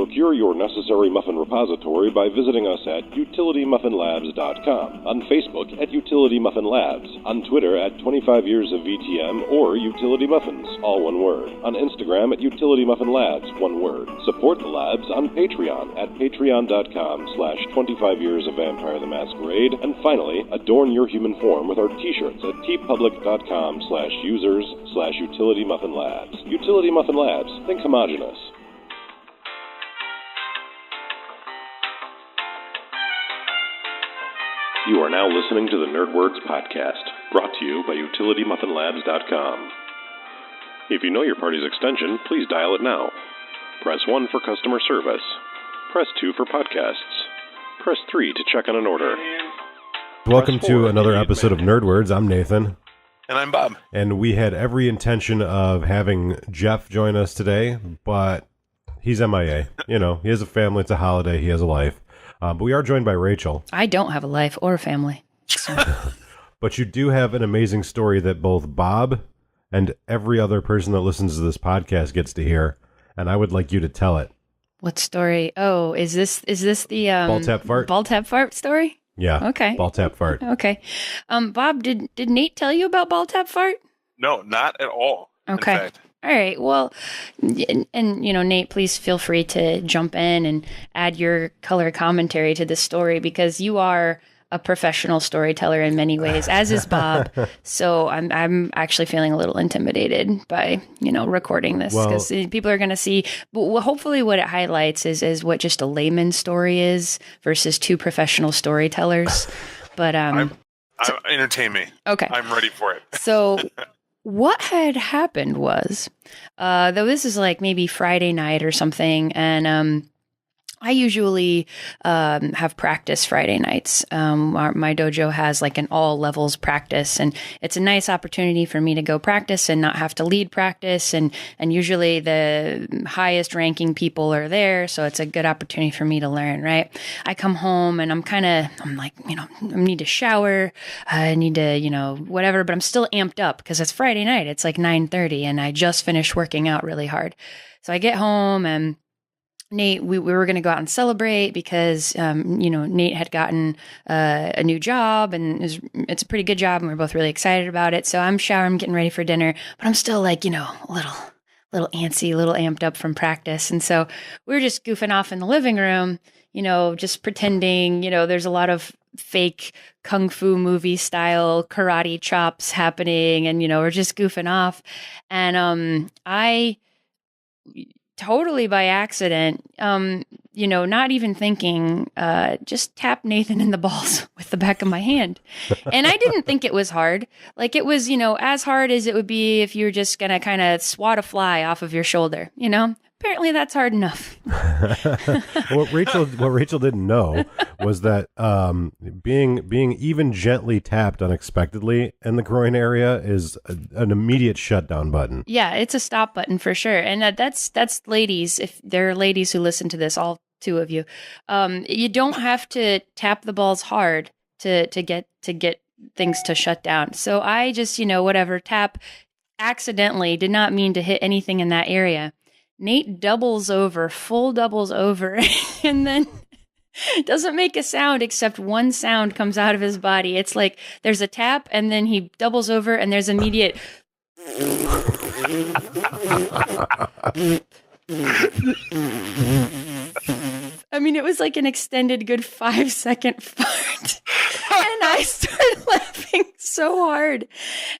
procure your necessary muffin repository by visiting us at utilitymuffinlabs.com, on Facebook at Utility Muffin Labs, on Twitter at 25 Years of VTM or Utility Muffins, all one word, on Instagram at Utility Muffin Labs, one word. Support the labs on Patreon at patreon.com/25 Years of Vampire the Masquerade, and finally, adorn your human form with our t-shirts at tpublic.com/users/Utility Muffin Labs. Utility Muffin Labs, think homogenous. You are now listening to the NerdWords podcast, brought to you by utilitymuffinlabs.com. If you know your party's extension, please dial it now. Press 1 for customer service. Press 2 for podcasts. Press 3 to check on an order. Welcome to another episode of NerdWords. I'm Nathan. And I'm Bob. And we had every intention of having Jeff join us today, but he's MIA. You know, he has a family, it's a holiday, he has a life. But we are joined by Rachel. I don't have a life or a family. So. But you do have an amazing story that both Bob and every other person that listens to this podcast gets to hear, and I would like you to tell it. What story? Oh, is this the Ball tap fart? Ball tap fart story? Yeah. Okay. Ball tap fart. Okay. Bob, did Nate tell you about ball tap fart? No, not at all. Okay. In fact. All right. Well, and you know, Nate, please feel free to jump in and add your color commentary to this story, because you are a professional storyteller in many ways, as is Bob. So I'm actually feeling a little intimidated by, you know, recording this, because people are going to see. But hopefully, what it highlights is what just a layman's story is versus two professional storytellers. But entertain me. Okay, I'm ready for it. So. What had happened was, though this is like maybe Friday night or something, and I usually have practice Friday nights. My dojo has like an all levels practice, and it's a nice opportunity for me to go practice and not have to lead practice. And usually the highest ranking people are there, so it's a good opportunity for me to learn, right? I come home and I'm like, you know, I need to shower. I need to, you know, whatever, but I'm still amped up because it's Friday night. It's like 9:30 and I just finished working out really hard. So I get home and Nate, we were going to go out and celebrate because, you know, Nate had gotten a new job, and it's a pretty good job, and we're both really excited about it. So I'm showering, getting ready for dinner, but I'm still like, you know, a little antsy, a little amped up from practice. And so we were just goofing off in the living room, you know, just pretending, you know, there's a lot of fake kung fu movie style karate chops happening, and, you know, we're just goofing off. And I totally by accident, you know, not even thinking, just tapped Nathan in the balls with the back of my hand. And I didn't think it was hard. Like, it was, you know, as hard as it would be if you were just going to kind of swat a fly off of your shoulder, you know? Apparently that's hard enough. What Rachel didn't know was that being even gently tapped unexpectedly in the groin area is an immediate shutdown button. Yeah, it's a stop button for sure. And that's ladies, if there are ladies who listen to this, all two of you, you don't have to tap the balls hard to get things to shut down. So I just, you know, whatever, tap accidentally, did not mean to hit anything in that area. Nate full doubles over, and then doesn't make a sound except one sound comes out of his body. It's like there's a tap, and then he doubles over, and there's immediate. I mean, it was like an extended good 5-second fart. And I started laughing so hard.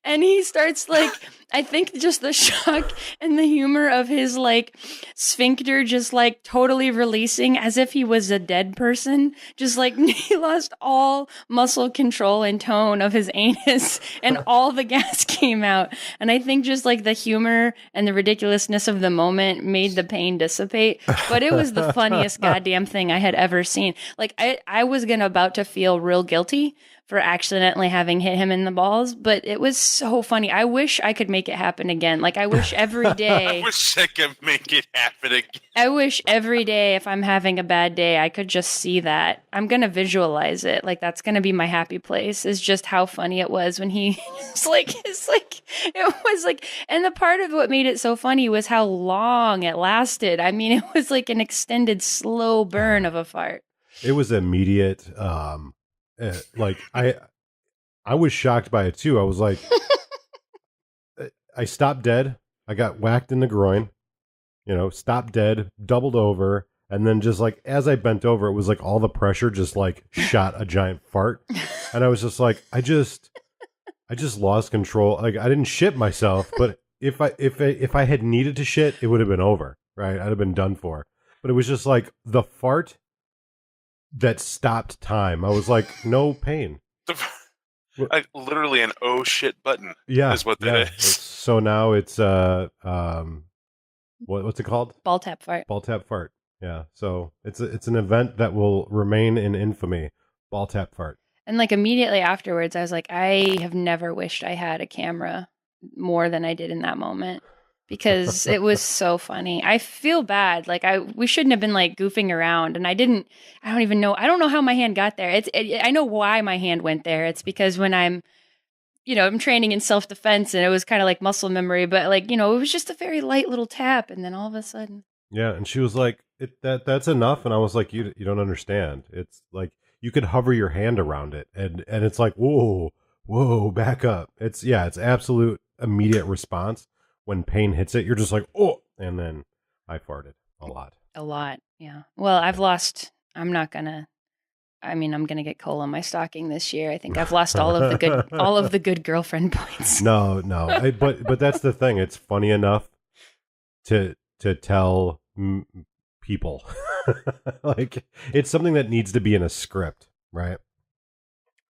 And he starts like, I think just the shock and the humor of his like sphincter just like totally releasing as if he was a dead person. Just like he lost all muscle control and tone of his anus and all the gas came out. And I think just like the humor and the ridiculousness of the moment made the pain dissipate. But it was the funniest goddamn thing I had ever seen. Like I was about to feel real guilty for accidentally having hit him in the balls, but it was so funny. I wish I could make it happen again. Like, I wish every day. I wish I could make it happen again. I wish every day, if I'm having a bad day, I could just see that. I'm going to visualize it. Like, that's going to be my happy place, is just how funny it was when he it was like, and the part of what made it so funny was how long it lasted. I mean, it was like an extended slow burn of a fart. It was immediate. Like I was shocked by it too. I was like, I stopped dead. I got whacked in the groin, stopped dead, doubled over. And then just like, as I bent over, it was like all the pressure just like shot a giant fart. And I was just like, I just lost control. Like, I didn't shit myself, but if I had needed to shit, it would have been over, right? I'd have been done for. But it was just like the fart that stopped time. I was like, no pain. Like, literally an oh shit button. Yeah, is what that is. So now it's what's it called? Ball tap fart. Ball tap fart. Yeah. So it's an event that will remain in infamy. Ball tap fart. And like immediately afterwards, I was like, I have never wished I had a camera more than I did in that moment, because it was so funny. I feel bad. Like, we shouldn't have been like goofing around, and I don't even know. I don't know how my hand got there. I know why my hand went there. It's because when I'm training in self-defense, and it was kind of like muscle memory, but like, it was just a very light little tap. And then all of a sudden. Yeah. And she was like, that's enough. And I was like, you don't understand. It's like, you could hover your hand around it, and it's like, whoa, back up. It's absolute immediate response. When pain hits it, you're just like, oh, and then I farted a lot. Yeah. Well, I'm going to get coal on my stocking this year. I think I've lost all of the good girlfriend points. No. But that's the thing. It's funny enough to tell people. Like, it's something that needs to be in a script, right?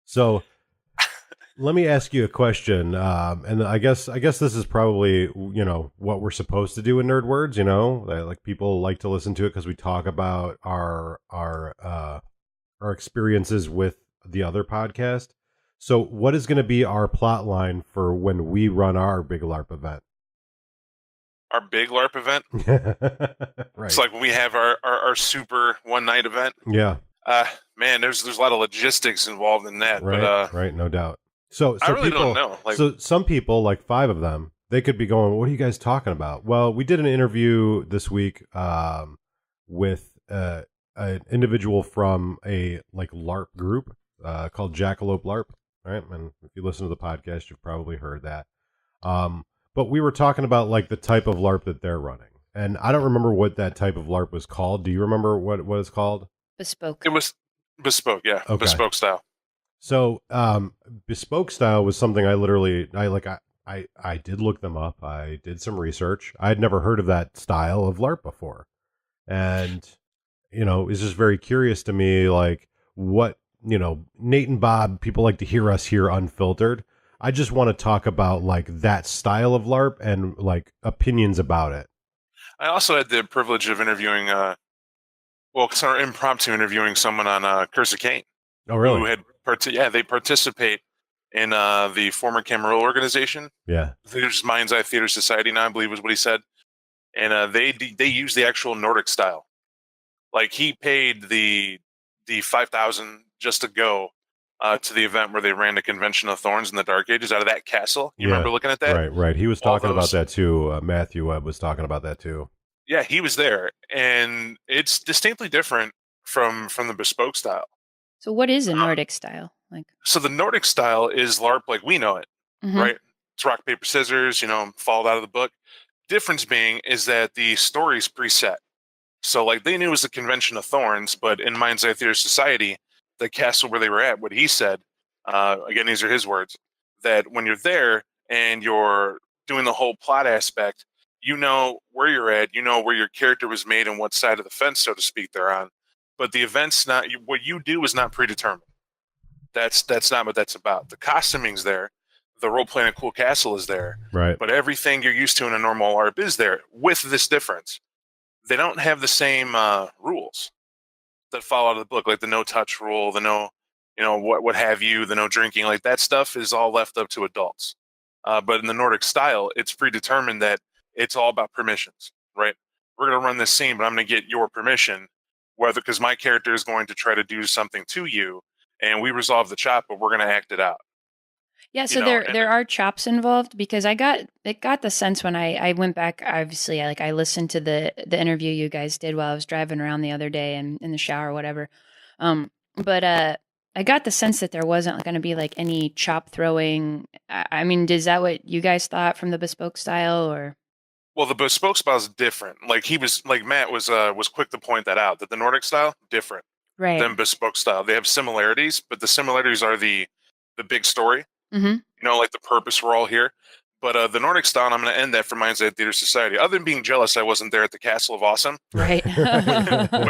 So let me ask you a question, and I guess this is probably what we're supposed to do in Nerd Words. Like, people like to listen to it because we talk about our experiences with the other podcast. So, what is going to be our plot line for when we run our big LARP event? Our big LARP event? Right. It's like when we have our super one night event. Yeah. Man, there's a lot of logistics involved in that. Right. But right. No doubt. So I really don't know. Like, so some people, like 5 of them, they could be going, what are you guys talking about? Well, we did an interview this week with an individual from a like LARP group called Jackalope LARP, right? And if you listen to the podcast, you've probably heard that. But we were talking about like the type of LARP that they're running. And I don't remember what that type of LARP was called. Do you remember what it's called? Bespoke. it was bespoke, yeah. Okay. Bespoke style. So, bespoke style was something I did look them up. I did some research. I had never heard of that style of LARP before. And, it's just very curious to me, like, what, Nate and Bob, people like to hear us here unfiltered. I just want to talk about like that style of LARP and like opinions about it. I also had the privilege of interviewing, sort of impromptu interviewing someone on Curse of Cain. Oh, really? Who had they participate in the former Camarilla organization. Yeah. There's Mind's Eye Theater Society now, I believe was what he said. And they use the actual Nordic style. Like, he paid the 5,000 just to go to the event where they ran the Convention of Thorns in the Dark Ages out of that castle. You remember looking at that? Right. He was talking about that too. Matthew Webb was talking about that too. Yeah, he was there. And it's distinctly different from the bespoke style. So what is a Nordic style? So the Nordic style is LARP like we know it, right? It's rock, paper, scissors, followed out of the book. Difference being is that the story's preset. So like, they knew it was the Convention of Thorns, but in Mind's Eye Theater Society, the castle where they were at, what he said, again, these are his words, that when you're there and you're doing the whole plot aspect, you know where you're at, you know where your character was made and what side of the fence, so to speak, they're on. But the event's not, what you do is not predetermined. That's not what that's about. The costuming's there. The role-playing a cool castle is there. Right. But everything you're used to in a normal LARP is there, with this difference. They don't have the same rules that fall out of the book, like the no-touch rule, the no what have you, the no drinking, like that stuff is all left up to adults. But in the Nordic style, it's predetermined that it's all about permissions, right? We're going to run this scene, but I'm going to get your permission, because my character is going to try to do something to you, and we resolve the chop, but we're going to act it out. Yeah, so there are chops involved, because I got the sense when I went back. Obviously, I listened to the interview you guys did while I was driving around the other day and in the shower or whatever. But I got the sense that there wasn't going to be like any chop throwing. I mean, is that what you guys thought from the bespoke style, or? Well, the bespoke style is different. Matt was quick to point that out, that the Nordic style different than bespoke style. They have similarities, but the similarities are the big story. Mm-hmm. Like the purpose we're all here. But the Nordic style, and I'm going to end that for Mind's Eye Theater Society. Other than being jealous I wasn't there at the Castle of Awesome. Right. when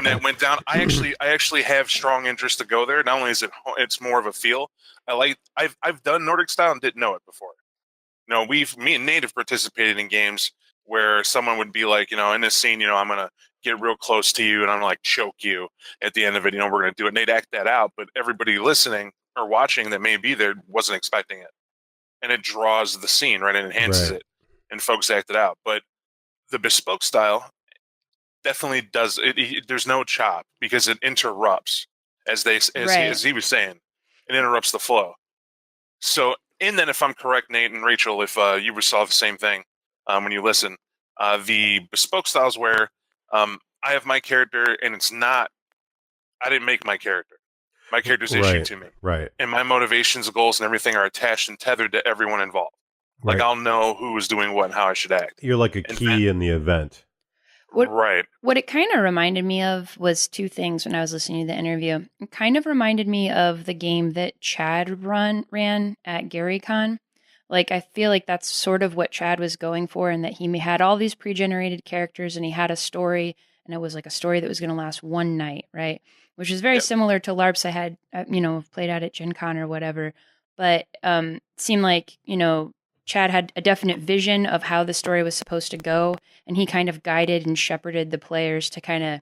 that went down, I actually have strong interest to go there. Not only is it's more of a feel. I've done Nordic style and didn't know it before. Me and Nate have participated in games where someone would be like, in this scene, I'm going to get real close to you and I'm going to like choke you at the end of it. We're going to do it. And they'd act that out. But everybody listening or watching that may be there wasn't expecting it. And it draws the scene, right? And enhances it. And folks act it out. But the bespoke style definitely does it. There's no chop because it interrupts, as he was saying, it interrupts the flow. So, and then if I'm correct, Nate and Rachel, if you saw the same thing when you listen, the bespoke style is where I have my character and I didn't make my character. My character's issued to me. Right. And my motivations, goals, and everything are attached and tethered to everyone involved. Like I'll know who is doing what and how I should act. You're like a key in the event. What it kind of reminded me of was two things when I was listening to the interview. It kind of reminded me of the game that Chad ran at GaryCon. Like, I feel like that's sort of what Chad was going for, and that he had all these pre-generated characters and he had a story, and it was like a story that was going to last one night, right? Which is very similar to LARPs I had, played out at Gencon or whatever. But it seemed like, Chad had a definite vision of how the story was supposed to go, and he kind of guided and shepherded the players to kind of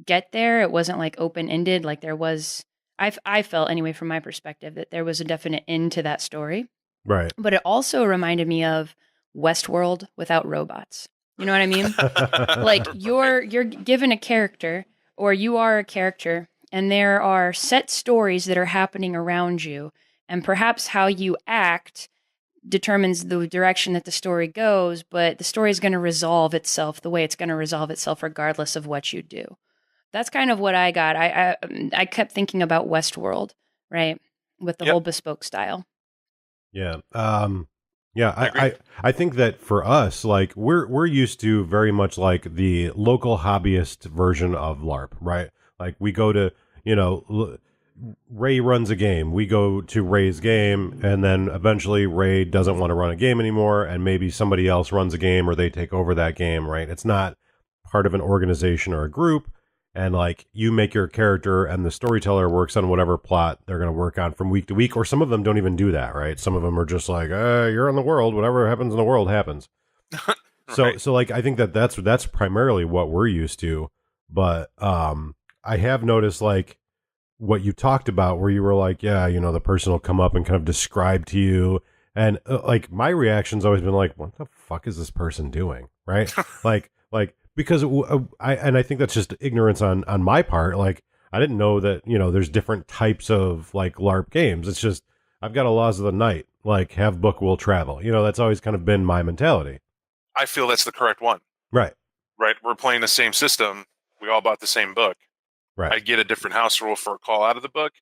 get there. It wasn't like open-ended, like there was, I felt anyway from my perspective, that there was a definite end to that story. Right. But it also reminded me of Westworld without robots. You know what I mean? Like you're given a character, or you are a character, and there are set stories that are happening around you, and perhaps how you act determines the direction that the story goes, but the story is going to resolve itself the way it's going to resolve itself regardless of what you do. That's kind of what I got. I kept thinking about Westworld, right, with the whole bespoke style. Yeah. I think that for us, like we're used to very much like the local hobbyist version of LARP, right? Like we go to, Ray runs a game. We go to Ray's game, and then eventually Ray doesn't want to run a game anymore, and maybe somebody else runs a game or they take over that game, right? It's not part of an organization or a group, and like you make your character and the storyteller works on whatever plot they're going to work on from week to week, or some of them don't even do that, right? Some of them are just like, you're in the world, whatever happens in the world happens. Right. So like I think that's primarily what we're used to, but I have noticed like what you talked about where you were like, the person will come up and kind of describe to you. And like my reaction's always been like, what the fuck is this person doing? Right. like, because I think that's just ignorance on my part. Like, I didn't know that, there's different types of like LARP games. It's just, I've got a laws of the night, like have book will travel. That's always kind of been my mentality. I feel that's the correct one. Right. Right. We're playing the same system. We all bought the same book. Right. I get a different house rule for a call out of the book,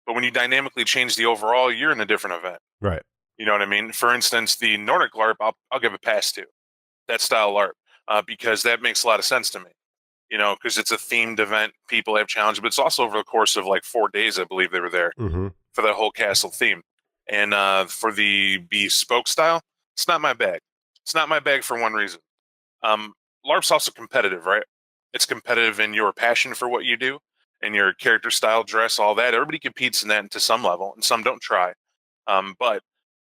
but when you dynamically change the overall, you're in a different event. Right. You know what I mean? For instance, the Nordic LARP, I'll give a pass to that style LARP because that makes a lot of sense to me. Because it's a themed event, people have challenges, but it's also over the course of like 4 days, I believe they were there for that whole castle theme. And for the bespoke style, it's not my bag. It's not my bag for one reason. LARP's also competitive, right? It's competitive in your passion for what you do and your character style, dress, all that. Everybody competes in that to some level, and some don't try. But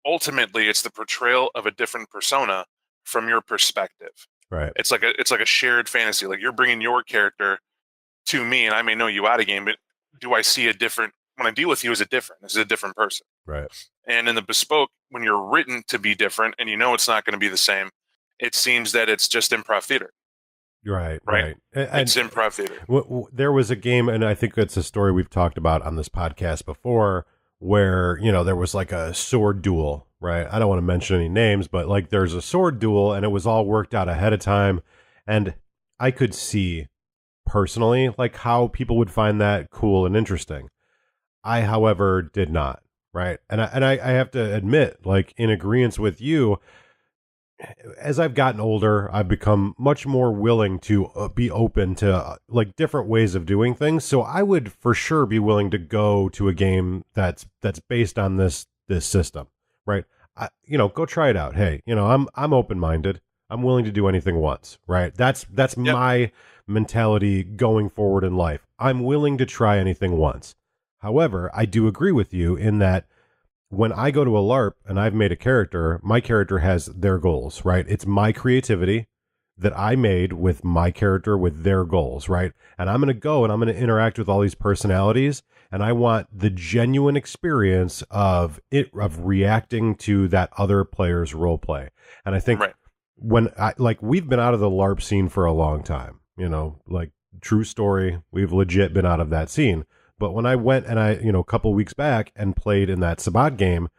ultimately, it's the portrayal of a different persona from your perspective. Right. It's like a shared fantasy. Like you're bringing your character to me, and I may know you out of game, but do I see a different when I deal with you, is it different? This is a different person. Right. And in the bespoke, when you're written to be different and you know it's not going to be the same, it seems that it's just improv theater. Right. It's improv theater. There was a game, and I think it's a story we've talked about on this podcast before, where, you know, there was like a sword duel, right? I don't want to mention any names, but like there's a sword duel and it was all worked out ahead of time. And I could see personally like how people would find that cool and interesting. I, however, did not. Right. And I have to admit, like, in agreement with you, as I've gotten older, I've become much more willing to be open to like different ways of doing things. So I would for sure be willing to go to a game that's based on this system, right? Go try it out. Hey, I'm open-minded. I'm willing to do anything once, right? That's my mentality going forward in life. I'm willing to try anything once. However, I do agree with you in that when I go to a LARP and I've made a character, my character has their goals, right? It's my creativity that I made with my character with their goals, right? And I'm going to go and I'm going to interact with all these personalities, and I want the genuine experience of reacting to that other player's role play. And I think we've been out of the LARP scene for a long time, like true story, we've legit been out of that scene. But when I went and a couple weeks back and played in that Sabat game,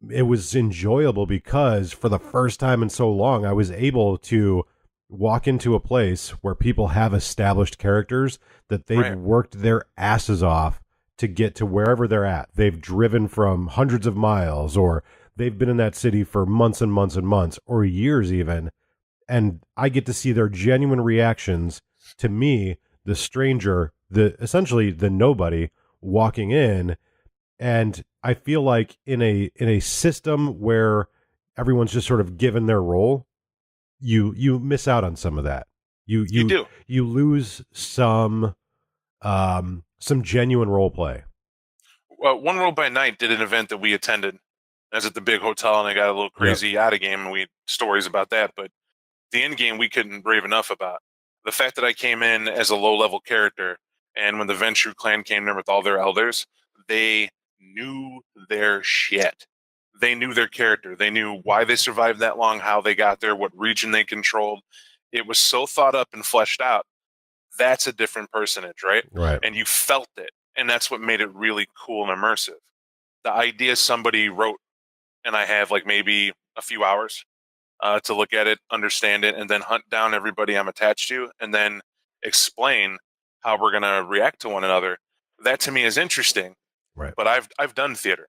it was enjoyable because for the first time in so long, I was able to walk into a place where people have established characters that they've worked their asses off to get to wherever they're at. They've driven from hundreds of miles, or they've been in that city for months and months and months, or years even. And I get to see their genuine reactions to me, the stranger, essentially the nobody walking in. And I feel like in a system where everyone's just sort of given their role, you miss out on some of that. You do. You lose some genuine role play. Well, One World by Night did an event that we attended. I was at the big hotel and I got a little crazy out of game, and we had stories about that. But the end game we couldn't brave enough about. The fact that I came in as a low level character, and when the Ventrue clan came there with all their elders, they knew their shit. They knew their character. They knew why they survived that long, how they got there, what region they controlled. It was so thought up and fleshed out. That's a different personage, right? Right. And you felt it. And that's what made it really cool and immersive. The idea somebody wrote, and I have like maybe a few hours to look at it, understand it, and then hunt down everybody I'm attached to, and then explain how we're going to react to one another. That to me is interesting. Right. But I've done theater.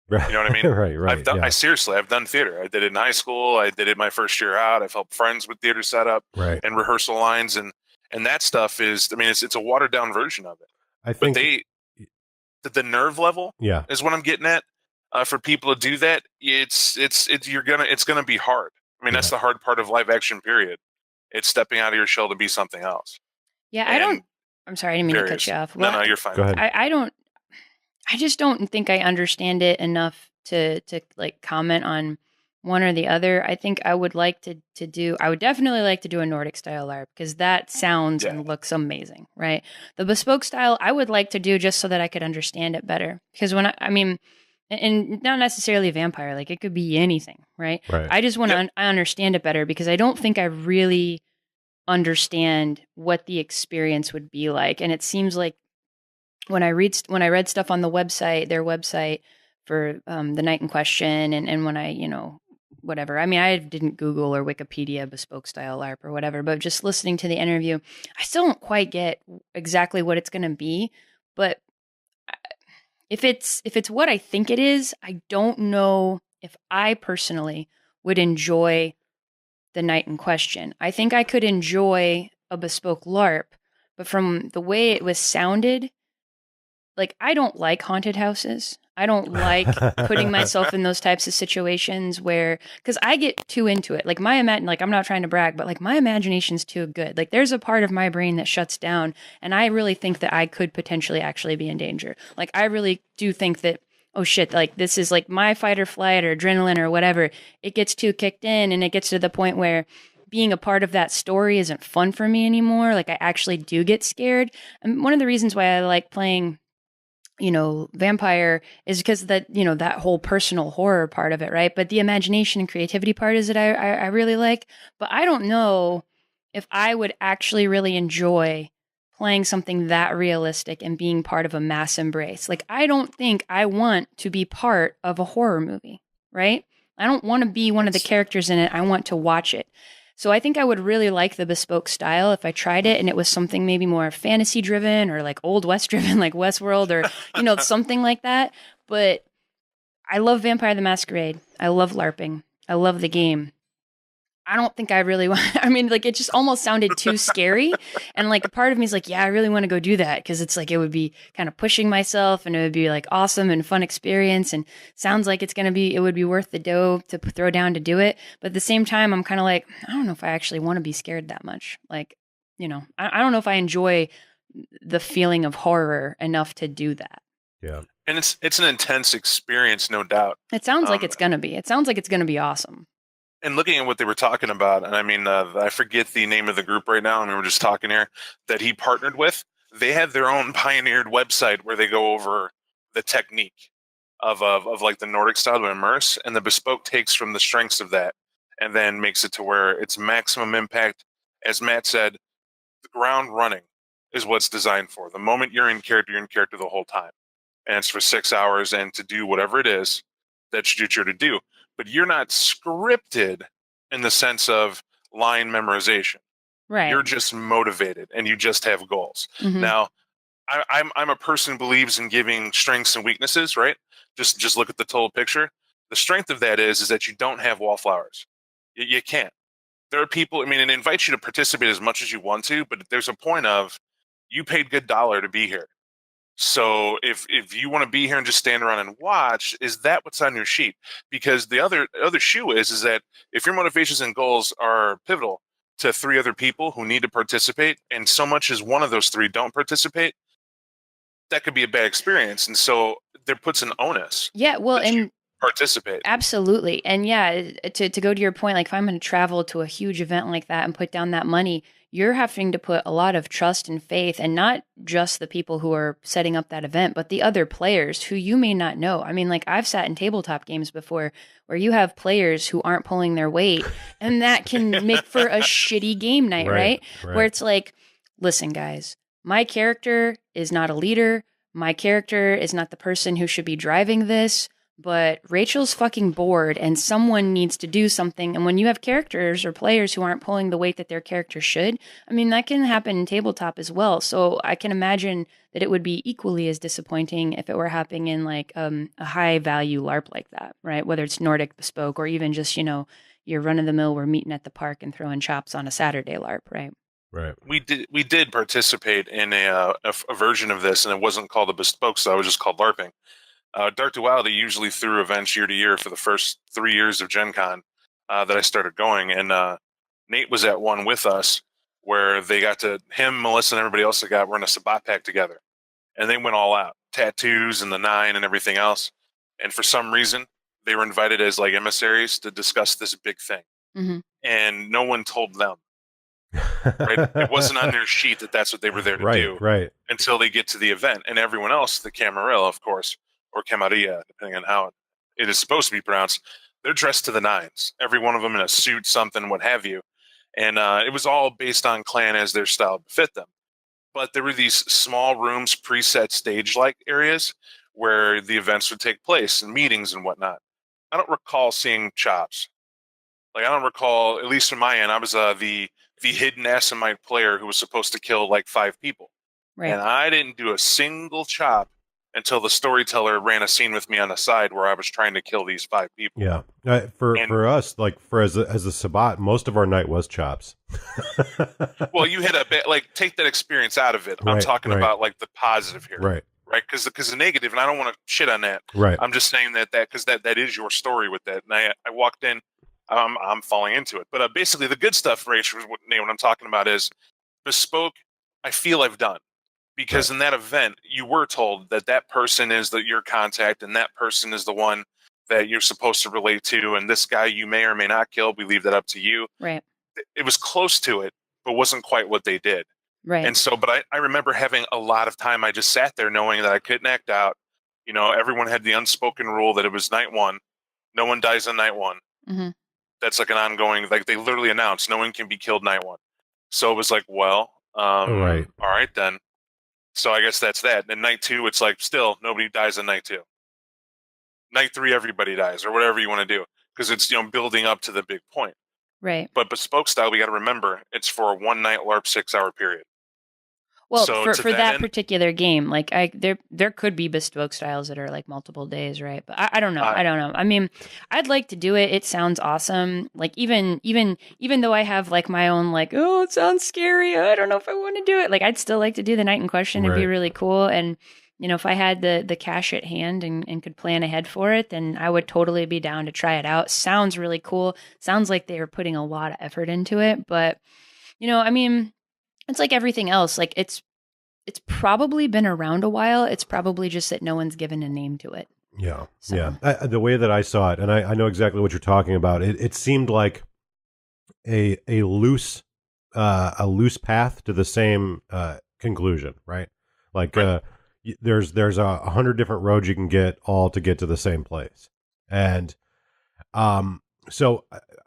Right. You know what I mean? Right. I've done theater. I did it in high school. I did it my first year out. I've helped friends with theater setup and rehearsal lines, and that stuff is, I mean, it's a watered down version of it. I think the nerve level is what I'm getting at. For people to do that, it's gonna be hard. I mean, that's the hard part of live action, period. It's stepping out of your shell to be something else. Yeah, I'm sorry, I didn't mean to cut you off. Well, no, you're fine. Go ahead. I just don't think I understand it enough to like comment on one or the other. I think I would like to do, I would definitely like to do a Nordic style LARP because that sounds and looks amazing, right? The bespoke style, I would like to do just so that I could understand it better. Because and not necessarily a vampire, like it could be anything, right? I just want to understand it better because I don't think I really understand what the experience would be like. And it seems like when I read stuff on the website, their website for the night in question, and when I, whatever. I mean, I didn't Google or Wikipedia bespoke style LARP or whatever, but just listening to the interview, I still don't quite get exactly what it's going to be. But if it's what I think it is, I don't know if I personally would enjoy the night in question. I think I could enjoy a bespoke LARP, but from the way it was sounded, like I don't like haunted houses. I don't like putting myself in those types of situations because I get too into it. Like I'm not trying to brag, but like my imagination's too good. Like there's a part of my brain that shuts down, and I really think that I could potentially actually be in danger. Like I really do think that, oh shit, like this is like my fight or flight or adrenaline or whatever. It gets too kicked in, and it gets to the point where being a part of that story isn't fun for me anymore. Like I actually do get scared. And one of the reasons why I like playing vampire is because that, that whole personal horror part of it, right? But the imagination and creativity part is that I really like. But I don't know if I would actually really enjoy playing something that realistic and being part of a mass embrace. Like, I don't think I want to be part of a horror movie, right? I don't want to be one of the characters in it. I want to watch it. So I think I would really like the bespoke style if I tried it and it was something maybe more fantasy driven or like Old West driven, like Westworld or, something like that. But I love Vampire the Masquerade. I love LARPing. I love the game. I don't think I really want, it just almost sounded too scary. And like a part of me is like, yeah, I really want to go do that. Cause it's like, it would be kind of pushing myself and it would be like awesome and fun experience. And sounds like it would be worth the dough to throw down to do it. But at the same time, I'm kind of like, I don't know if I actually want to be scared that much. Like, I don't know if I enjoy the feeling of horror enough to do that. Yeah. And it's an intense experience, no doubt. It sounds like it's going to be. It sounds like it's going to be awesome. And looking at what they were talking about, and I forget the name of the group right now, and we were just talking here, that he partnered with, they have their own pioneered website where they go over the technique of like the Nordic style to immerse, and the bespoke takes from the strengths of that and then makes it to where it's maximum impact. As Matt said, the ground running is what's designed for. The moment you're in character the whole time. And it's for 6 hours, and to do whatever it is that you're to do. But you're not scripted in the sense of line memorization. Right. You're just motivated and you just have goals. Mm-hmm. Now, I'm a person who believes in giving strengths and weaknesses, right? Just look at the total picture. The strength of that is that you don't have wallflowers. You can't. There are people, and it invites you to participate as much as you want to, but there's a point of you paid good dollar to be here. So if you want to be here and just stand around and watch, is that what's on your sheet? Because the other shoe is that if your motivations and goals are pivotal to 3 other people who need to participate, and so much as one of those 3 don't participate, that could be a bad experience. And so there puts an onus. Yeah, well, and participate. Absolutely. And yeah, to go to your point, like if I'm going to travel to a huge event like that and put down that money, you're having to put a lot of trust and faith, and not just the people who are setting up that event, but the other players who you may not know. Like I've sat in tabletop games before where you have players who aren't pulling their weight, and that can make for a shitty game night, right? Where it's like, listen, guys, my character is not a leader. My character is not the person who should be driving this. But Rachel's fucking bored and someone needs to do something. And when you have characters or players who aren't pulling the weight that their character should, that can happen in tabletop as well. So I can imagine that it would be equally as disappointing if it were happening in like a high value LARP like that, right? Whether it's Nordic bespoke or even just, your run of the mill, we're meeting at the park and throwing chops on a Saturday LARP, right? Right. We did participate in a version of this, and it wasn't called the bespoke, so it was just called LARPing. Dark Duality usually threw events year to year for the first 3 years of Gencon that I started going. And Nate was at one with us where they got to, him, Melissa, and everybody else that were in a Sabat pack together. And they went all out. Tattoos and the 9 and everything else. And for some reason, they were invited as like emissaries to discuss this big thing. Mm-hmm. And no one told them. Right? It wasn't on their sheet that that's what they were there to do. Right. Until they get to the event. And everyone else, the Camarilla, of course, or Camarilla, depending on how it is supposed to be pronounced, they're dressed to the nines. Every one of them in a suit, something, what have you. And it was all based on clan as their style befit them. But there were these small rooms, preset stage-like areas where the events would take place and meetings and whatnot. I don't recall seeing chops. Like, I don't recall, at least from my end, I was the hidden Asimite player who was supposed to kill like 5 people. Right. And I didn't do a single chop until the storyteller ran a scene with me on the side where I was trying to kill these 5 people. Yeah. For us, like as a Sabat, most of our night was chops. Well, you had take that experience out of it. I'm talking about like the positive here. Right. Because the negative, and I don't want to shit on that. Right. I'm just saying that because that is your story with that. And I walked in, I'm falling into it. But basically the good stuff, Rachel, what I'm talking about is bespoke. I feel I've done. Because in that event, you were told that person is your contact, and that person is the one that you're supposed to relate to, and this guy you may or may not kill. We leave that up to you. Right. It was close to it, but wasn't quite what they did. Right. And so, but I remember having a lot of time. I just sat there knowing that I couldn't act out. You know, everyone had the unspoken rule that it was night one. No one dies on night one. Mm-hmm. That's like an ongoing, like they literally announced no one can be killed night one. So it was like, well, Right. all right then. So I guess that's that. And night two, it's like still nobody dies on night two. Night three, everybody dies, or whatever you want to do, because it's, you know, building up to the big point. Right. But bespoke style, we got to remember it's for a 1 night LARP 6-hour period. Well, So for to that that end- particular game, like there could be bespoke styles that are like multiple days, right? But I don't know. I don't know. I mean, I'd like to do it. It sounds awesome. Like even though I have like my own like, oh, it sounds scary. I don't know if I want to do it. Like I'd still like to do the night in question. It'd be Right. really cool. And you know, if I had the cash at hand and could plan ahead for it, then I would totally be down to try it out. Sounds really cool. Sounds like they were putting a lot of effort into it. But you know, I mean, it's like everything else. Like it's probably been around a while. It's probably just that no one's given a name to it. Yeah. So. Yeah. The way that I saw it, and I know exactly what you're talking about. It seemed like a loose path to the same conclusion, right? Like there's 100 different roads you can get all to get to the same place. And so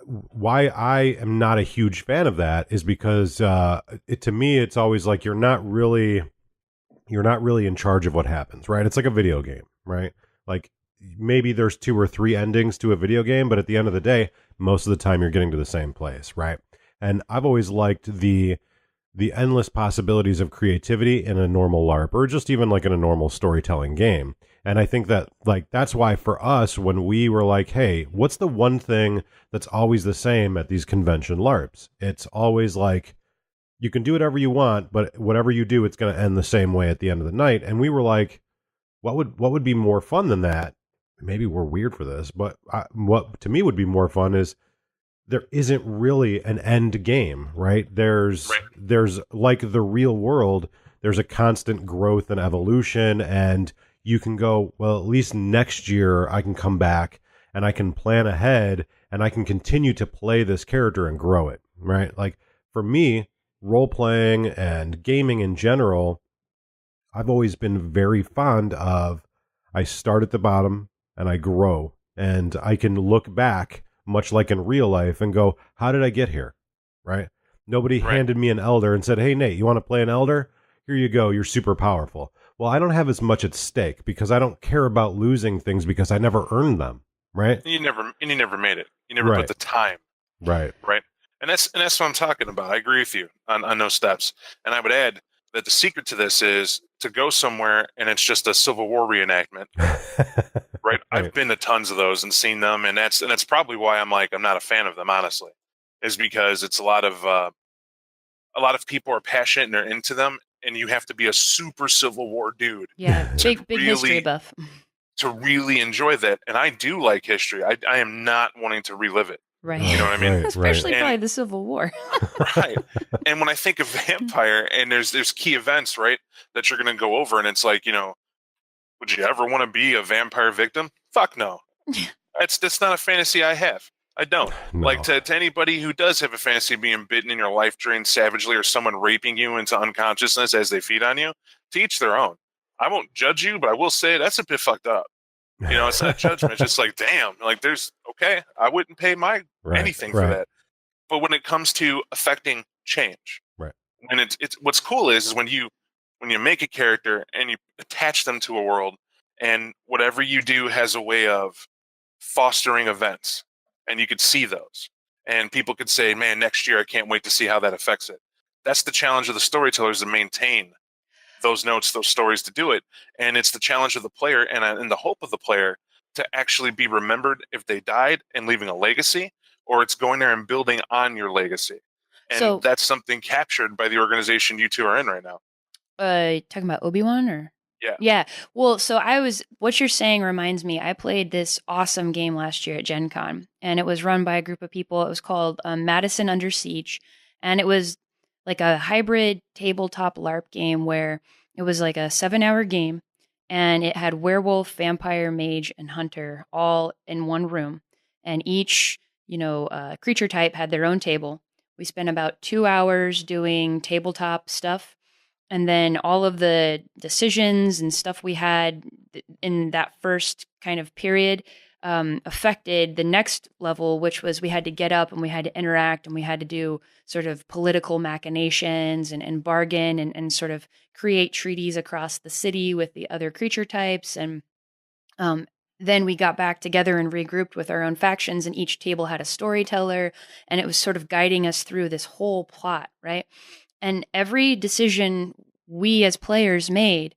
why I am not a huge fan of that is because to me it's always like you're not really in charge of what happens, right? It's like a video game, right? Like maybe there's 2 or 3 endings to a video game, but at the end of the day, most of the time you're getting to the same place, right? And I've always liked the endless possibilities of creativity in a normal LARP, or just even like in a normal storytelling game. And I think that like that's why for us, when we were like, hey, what's the one thing that's always the same at these convention LARPs? It's always like you can do whatever you want, but whatever you do, it's going to end the same way at the end of the night. And we were like, what would be more fun than that? Maybe we're weird for this, but what to me would be more fun is there isn't really an end game, right? There's like the real world, there's a constant growth and evolution, and you can go, well, at least next year I can come back and I can plan ahead and I can continue to play this character and grow it, right? Like for me, role playing and gaming in general, I've always been very fond of I start at the bottom and I grow, and I can look back much like in real life and go, how did I get here? Right? Nobody handed me an elder and said, hey, Nate, you want to play an elder? Here you go. You're super powerful. Well, I don't have as much at stake because I don't care about losing things because I never earned them. Right? You never made it. You never put the time. Right. Right. And that's what I'm talking about. I agree with you on those steps. And I would add that the secret to this is to go somewhere and it's just a Civil War reenactment. Right. I've been to tons of those and seen them, and that's probably why I'm not a fan of them, honestly, is because it's a lot of people are passionate and they're into them, and you have to be a super Civil War dude. Yeah, big history buff. To really enjoy that. And I do like history. I am not wanting to relive it. Right. You know what I mean? Especially probably the Civil War. Right. And when I think of vampire, and there's key events, right, that you're going to go over, and it's like, you know, would you ever want to be a vampire victim? Fuck no. That's not a fantasy I have. I don't. No. Like to anybody who does have a fantasy of being bitten in your life drained savagely, or someone raping you into unconsciousness as they feed on you, to each their own. I won't judge you, but I will say that's a bit fucked up. You know, it's not judgment. It's just like, damn, like I wouldn't pay anything for that. But when it comes to affecting change, right? And it's what's cool is when you make a character and you attach them to a world, and whatever you do has a way of fostering events, and you could see those, and people could say, man, next year I can't wait to see how that affects it. That's the challenge of the storytellers, to maintain those notes, those stories, to do it. And it's the challenge of the player and the hope of the player to actually be remembered if they died and leaving a legacy, or it's going there and building on your legacy. And that's something captured by the organization you two are in right now. Talking about Obi-Wan or? Yeah. Yeah. Well, so what you're saying reminds me, I played this awesome game last year at Gencon, and it was run by a group of people. It was called Madison Under Siege. And it was like a hybrid tabletop LARP game where it was like a 7-hour game, and it had werewolf, vampire, mage, and hunter all in one room. And each, creature type had their own table We spent about 2 hours doing tabletop stuff. And then all of the decisions and stuff we had in that first kind of period affected the next level, which was we had to get up and we had to interact and we had to do sort of political machinations and bargain and sort of create treaties across the city with the other creature types. And then we got back together and regrouped with our own factions, and each table had a storyteller, and it was sort of guiding us through this whole plot, right? And every decision we as players made,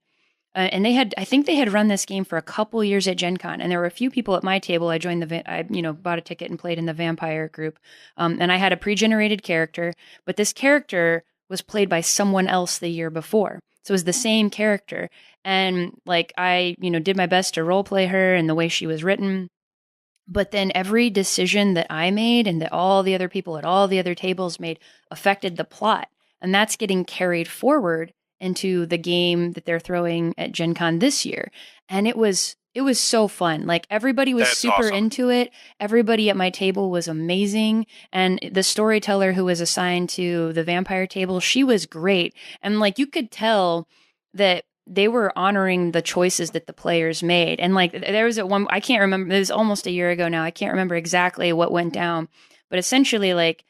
and I think they had run this game for a couple years at Gencon, and there were a few people at my table. I joined I bought a ticket and played in the vampire group, and I had a pre-generated character, but this character was played by someone else the year before. So it was the same character. And like I, did my best to role play her and the way she was written. But then every decision that I made and that all the other people at all the other tables made affected the plot. And that's getting carried forward into the game that they're throwing at Gen Con this year. And it was so fun. Like everybody was super awesome. into it. Everybody at my table was amazing. And the storyteller who was assigned to the vampire table, she was great. And like you could tell that they were honoring the choices that the players made. And like there was I can't remember, it was almost a year ago now. I can't remember exactly what went down, but essentially like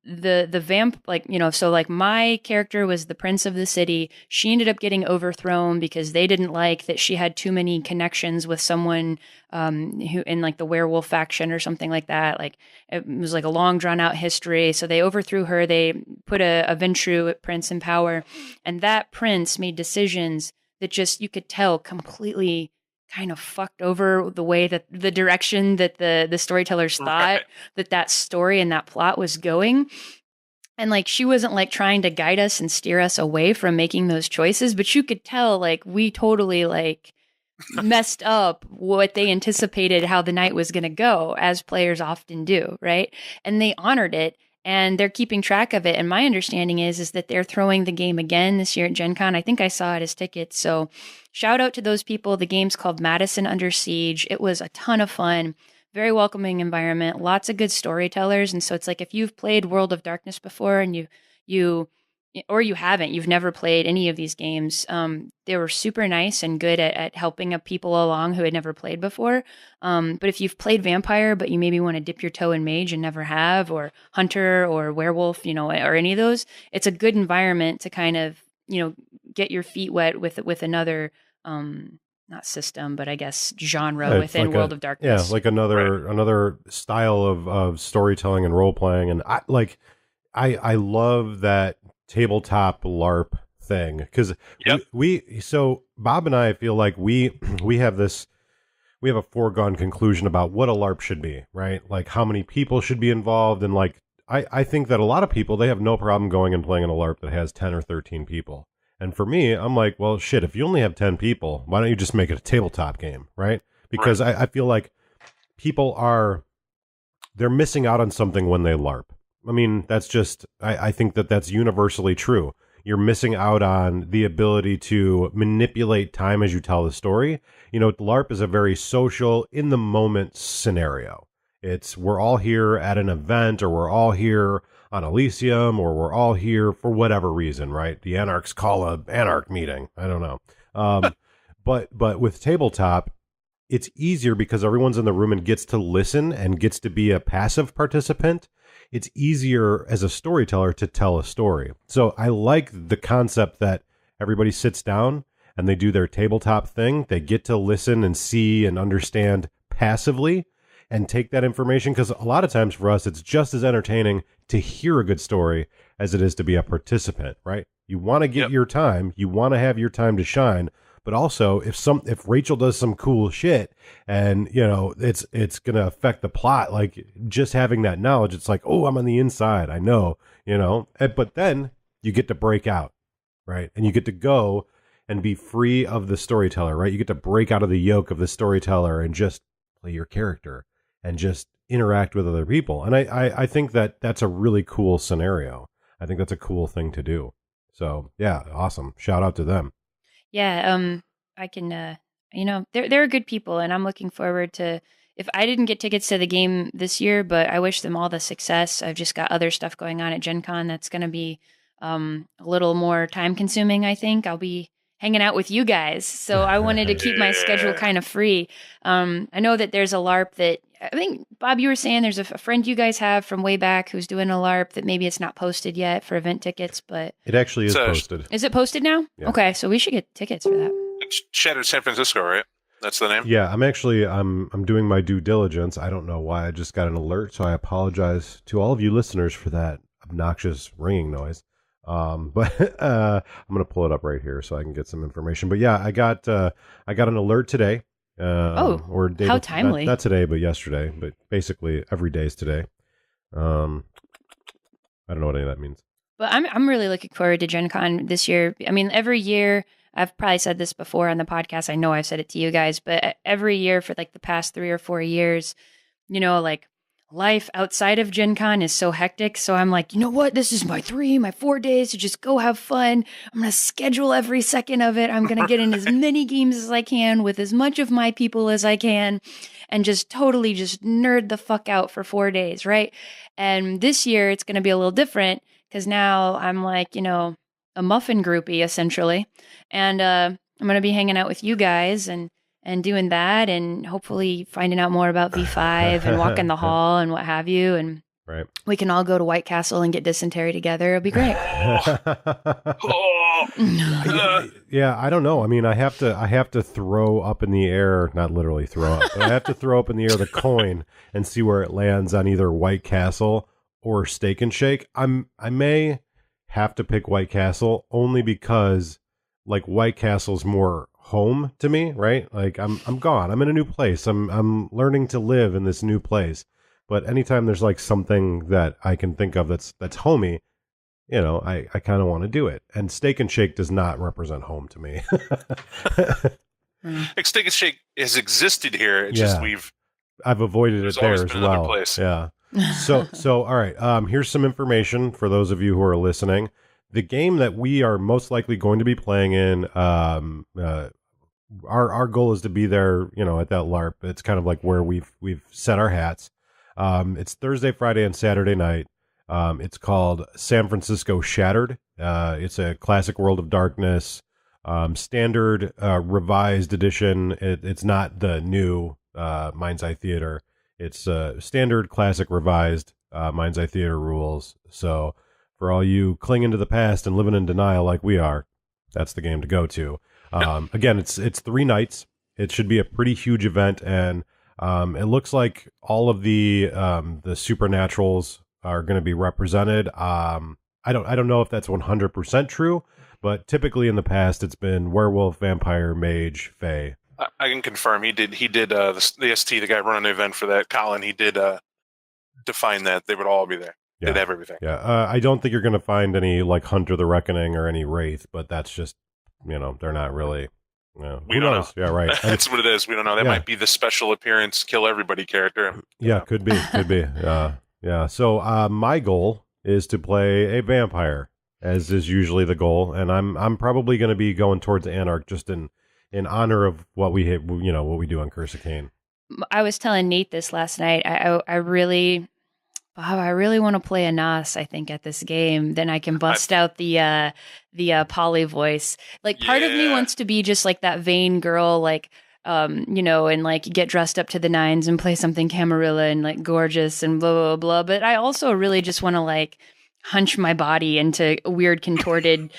the vamp, so like my character was the prince of the city. She ended up getting overthrown because they didn't like that she had too many connections with someone who in like the werewolf faction or something like that. Like it was like a long drawn out history. So they overthrew her. They put a Ventru prince in power, and that prince made decisions that just you could tell completely kind of fucked over the way that the direction that the storytellers thought that story and that plot was going. And like she wasn't like trying to guide us and steer us away from making those choices, but you could tell like we totally like messed up what they anticipated how the night was going to go, as players often do, right? And they honored it. And they're keeping track of it. And my understanding is that they're throwing the game again this year at Gen Con. I think I saw it as tickets. So shout out to those people. The game's called Madison Under Siege. It was a ton of fun. Very welcoming environment. Lots of good storytellers. And so it's like if you've played World of Darkness before and you've never played any of these games, they were super nice and good at helping people along who had never played before. But if you've played Vampire, but you maybe want to dip your toe in Mage and never have, or Hunter or Werewolf, or any of those, it's a good environment to kind of, get your feet wet with another, not system, but I guess genre within like World of Darkness. Yeah, like another style of storytelling and role playing. And I love that tabletop LARP thing because so Bob and I feel like we have a foregone conclusion about what a LARP should be, right? Like how many people should be involved, and like I think that a lot of people, they have no problem going and playing in a LARP that has 10 or 13 people. And for me, I'm like, well, shit, if you only have 10 people, why don't you just make it a tabletop game, right? Because I feel like they're missing out on something when they LARP. I mean, that's just, I think that's universally true. You're missing out on the ability to manipulate time as you tell the story. LARP is a very social, in the moment scenario. It's we're all here at an event, or we're all here on Elysium, or we're all here for whatever reason, right? The Anarchs call a Anarch meeting. I don't know. But with tabletop, it's easier because everyone's in the room and gets to listen and gets to be a passive participant. It's easier as a storyteller to tell a story. So I like the concept that everybody sits down and they do their tabletop thing. They get to listen and see and understand passively and take that information, because a lot of times for us, it's just as entertaining to hear a good story as it is to be a participant, right? You want to get your time. You want to have your time to shine. But also, if Rachel does some cool shit and, it's going to affect the plot, like just having that knowledge, it's like, oh, I'm on the inside. I know, but then you get to break out, right? And you get to go and be free of the storyteller, right? You get to break out of the yoke of the storyteller and just play your character and just interact with other people. And I think that's a really cool scenario. I think that's a cool thing to do. So yeah, awesome. Shout out to them. Yeah, I can, they're good people, and I'm looking forward to if I didn't get tickets to the game this year, but I wish them all the success. I've just got other stuff going on at Gencon that's going to be a little more time consuming. I think I'll be hanging out with you guys. So I wanted to keep my schedule kind of free. I know that there's a LARP that I think, Bob, you were saying there's a friend you guys have from way back who's doing a LARP that maybe it's not posted yet for event tickets, but it actually is posted. Is it posted now? Yeah. Okay, so we should get tickets for that. It's Shattered San Francisco, right? That's the name? Yeah, I'm doing my due diligence. I don't know why I just got an alert, so I apologize to all of you listeners for that obnoxious ringing noise. But I'm going to pull it up right here so I can get some information. But yeah, I got an alert today. Or day how timely. Not today, but yesterday. But basically every day is today. I don't know what any of that means. But I'm really looking forward to Gen Con this year. I mean, every year, I've probably said this before on the podcast. I know I've said it to you guys, but every year for like the past 3 or 4 years, you know, like life outside of Gen Con is so hectic. So I'm like, you know what? This is my 4 days to just go have fun. I'm going to schedule every second of it. I'm going to get in as many games as I can with as much of my people as I can and just totally just nerd the fuck out for 4 days, right? And this year it's going to be a little different because now I'm like, you know, a muffin groupie essentially. And I'm going to be hanging out with you guys and doing that and hopefully finding out more about V5 and walking the hall and what have you. And right. We can all go to White Castle and get dysentery together. It'll be great. Yeah, I don't know. I mean, I have to throw up in the air, not literally throw up, but I have to throw up in the air the coin and see where it lands on either White Castle or Steak and Shake. I may have to pick White Castle only because like White Castle's more home to me, right? Like I'm gone. I'm in a new place. I'm learning to live in this new place. But anytime there's like something that I can think of that's homey, you know, I kind of want to do it. And Steak and Shake does not represent home to me. Like Steak and Shake has existed here. It's just I've avoided it there as well. Place. Yeah. So all right. Here's some information for those of you who are listening. The game that we are most likely going to be playing in, our goal is to be there, you know, at that LARP. It's kind of like where we've set our hats. It's Thursday, Friday, and Saturday night. It's called San Francisco Shattered. It's a classic World of Darkness, standard revised edition. It's not the new Mind's Eye Theater. It's standard classic revised Mind's Eye Theater rules. So for all you clinging to the past and living in denial like we are, that's the game to go to. Again, it's 3 nights. It should be a pretty huge event, and it looks like all of the supernaturals are going to be represented. I don't know if that's 100% true, but typically in the past it's been werewolf, vampire, mage, fae. I can confirm he did the ST, the guy running the event for that, Colin. He did define that they would all be there. Yeah. They'd have everything. Yeah, I don't think you're going to find any like Hunter the Reckoning or any Wraith, but that's just, you know, they're not really. We don't know. Yeah, right. That's what it is. We don't know. That might be the special appearance, kill everybody character. Yeah, could be. Yeah. So my goal is to play a vampire, as is usually the goal, and I'm probably going to be going towards Anarch just in honor of what we do on Curse of Cain. I was telling Nate this last night. I really want to play a Nas, I think, at this game. Then I can bust out the poly voice. Like, part of me wants to be just like that vain girl, like, you know, and like get dressed up to the nines and play something Camarilla and like gorgeous and blah, blah, blah. But I also really just want to like hunch my body into a weird contorted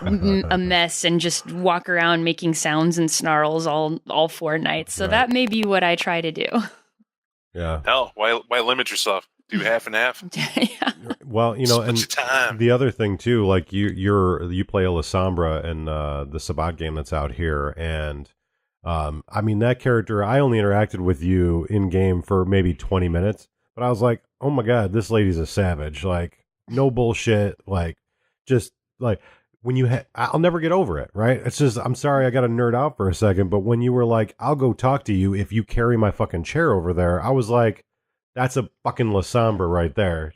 a mess and just walk around making sounds and snarls all 4 nights. So that may be what I try to do. Yeah. Hell, why limit yourself? Do half and half. Yeah. Well, you know, and the other thing too, like you play a Lasombra in the Sabat game that's out here, and I mean that character, I only interacted with you in game for maybe 20 minutes, but I was like, oh my god, this lady's a savage. Like, no bullshit. Like, just like when I'll never get over it. Right? It's just, I'm sorry, I got to nerd out for a second, but when you were like, I'll go talk to you if you carry my fucking chair over there, I was like, that's a fucking Lasombra right there.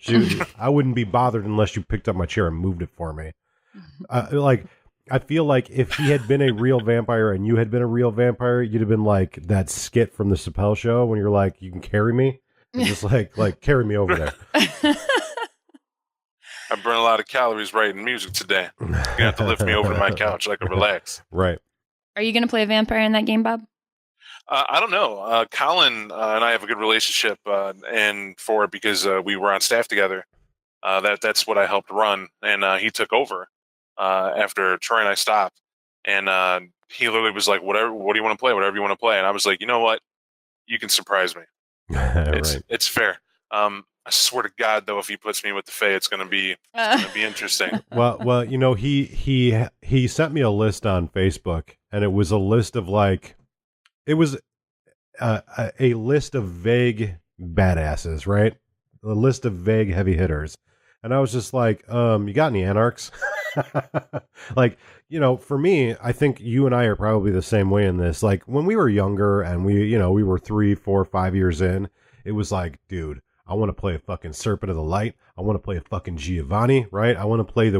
I wouldn't be bothered unless you picked up my chair and moved it for me. Like, I feel like if he had been a real vampire and you had been a real vampire, you'd have been like that skit from the Chappelle Show when you're like, you can carry me, and just like carry me over there. I burn a lot of calories writing music today. You're going to have to lift me over to my couch so I can relax. Right. Are you going to play a vampire in that game, Bob? I don't know. Colin and I have a good relationship and for it because we were on staff together. That's what I helped run. And he took over after Troy and I stopped. And he literally was like, what do you want to play? Whatever you want to play. And I was like, you know what? You can surprise me. It's fair. I swear to God, though, if he puts me with the Fae, it's going to be interesting. Well, you know, he sent me a list on Facebook, and it was a list of it was a list of vague badasses, right? A list of vague heavy hitters, and I was just like, you got any anarchs? Like, you know, for me, I think you and I are probably the same way in this. Like when we were younger, and we were 3, 4, 5 years in, it was like, dude, I want to play a fucking Serpent of the Light. I want to play a fucking Giovanni, right? I want to play